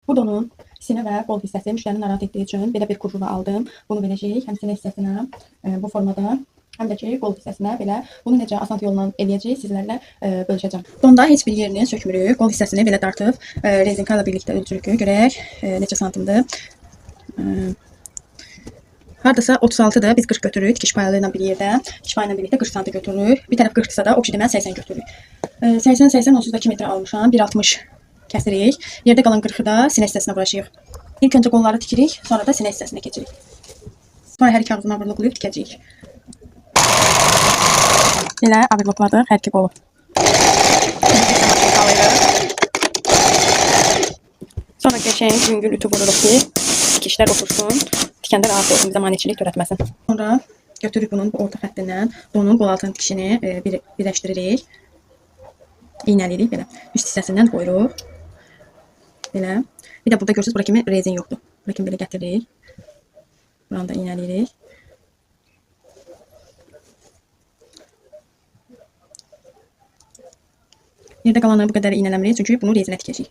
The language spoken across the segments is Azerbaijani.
Bu donun sinə və qol hissəsi müştərini narahat etdiyi üçün belə bir kurjuva aldım. Bunu verəcəyik həm sinə hissəsinə bu formada, həm də ki qol hissəsinə belə. Bunu necə asan yolla eləyəcəyik sizlərlə bölüşəcəm. Donda heç bir yerini sökmürük. Qol hissəsini belə dartıb rezinka ilə birlikdə ölçürük. Görək neçə santimdir. Hardasa 36'dır. Biz 40 götürürük. Tikiş payı ilə bir yerdə. Tikiş payı ilə birlikdə 40 santim götürürük. Bir tərəf 40'sa da o ki deməli 80 götürürük. 80 onsuz da 2 metre almışam. 1.60 kəsirik. Yerdə qalan 40'ı da sinə hissəsinə vuracağıq. İlk öncə qolları tikirik, sonra da sinə hissəsinə keçirik. Sonra hər iki ağzını ağırlıqlayıb tikəcəyik. Elə ağırlıqladıq hər iki qolu. Sonra qəşəng yüngül ütü vururuq ki, tikişlər otursun. Tikəndə rahat olsun, bizə maneçilik törətməsin. Sonra götürürük bunun bu orta xəttindən donun qol altının tikişini birləşdiririk. İynəliyirik belə. Üst hissəsindən qoyuruq. Belə. Bir də burada görürsünüz, bura kimi rezin yoxdur. Bura kimi belə gətiririk. Buranı da iynəliyirik. Yerdə qalanları bu qədər iynələmirik, çünki bunu rezinə tikəcəyik.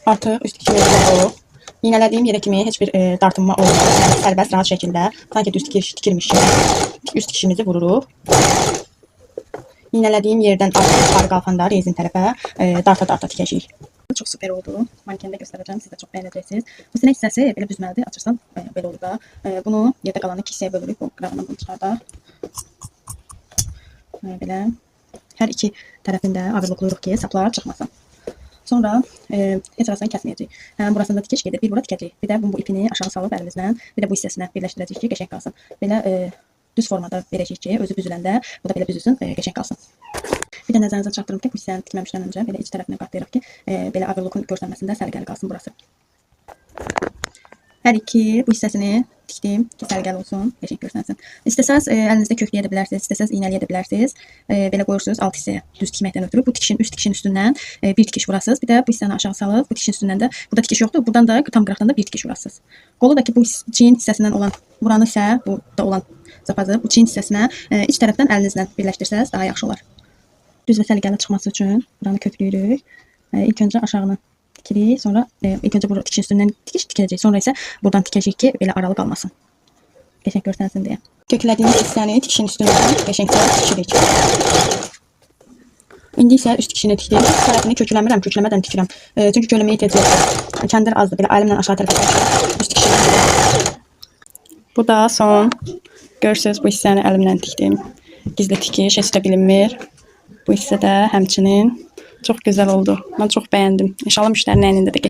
Artıq üst tikişimizi qoyuruq. İynələdiyim yerə kimi heç bir dartınma olmaz. Yəni sərbəst, rahat şəkildə sanki düz tikirmiş kimi üst tikişimizi vururuq. İynələdiyim yerdən yuxarı qalxanda rezin tərəfə darta-darta tikəcəyik. Çox super oldu. Mankende göstərəcəm, siz də çox bəyənəcəksiniz. Bu sinə hissəsi belə büzməlidir. Açırsan belə olur da. Bunu yerdə qalanı 2 hissəyə bölürük. Bu qırağından bunu çıxardaq. Belə hər iki tərəfində ağırlıqlayırıq ki, saplar çıxmasın. Sonra heç arasını kəsməyəcəyik. Həm burasında tikiş gedir, bir bura tikəcəyik. Bir də bu ipini aşağı salıb əlimizdən, bir də bu hissəsinə birləşdirəcəyik ki, qəşəng qalsın. Belə düz formada verəcəyik ki, özü büzüləndə bu da belə büzülsün, qəşəng qalsın. Bir də nəzərinizə çatdırım ki, bu hissəni tikməmişdən öncə belə iç tərəfinə qatlayırıq ki, belə ağırlığın görsənməsində səliqəli qalsın burası. Hər iki bu hissəsini tikdim ki, səliqəli olsun, qəşəng görsənsin. İstəsəz əlinizdə kökləyə də bilərsiniz, istəsəz iynələyə də bilərsiniz. Belə qoyursunuz alt hissəyə düz tikməkdən ötürü. Bu tikişin üst tikişin üstündən bir tikiş vurasınız. Bir də bu hissəni aşağı salıb bu tikişin üstündən də burada tikiş yoxdur. Buradan da tam qıraqdan da bir tikiş vurasınız. Qolu da ki bu çiyin hissəsindən olan buranı isə bu da olan zapazı bu çiyin hissəsinə iç tərəfdən əlinizlə birləşdirsəz daha yaxşı olar. Düz və səliqəli çıxması üçün buranı köklüyürük. İlk öncə aşağını tikirik, sonra ilk öncə bu tikişin üstündən tikiş tikəcəyik. Sonra isə buradan tikəcəyik ki, belə aralı qalmasın. Qəşəng görsənsin deyə. Köklədiyimiz hissəni tikişin üstündən qəşəngcə tikirik. İndi isə üst tikişini tikdik. Tərəfini kökləmirəm, kökləmədən tikirəm. Çünki kökləməyə ehtiyac yoxdur. Kəndir azdır, belə əlimlə aşağı tərəfə üst tikişini. Bu da son. Görürsünüz, bu hissəni əlimlə tikdim. Gizli tikiş, heç də bilinmir. Bu hissə də həmçinin çox gözəl oldu. Mən çox bəyəndim. İnşallah müştərinin əynində də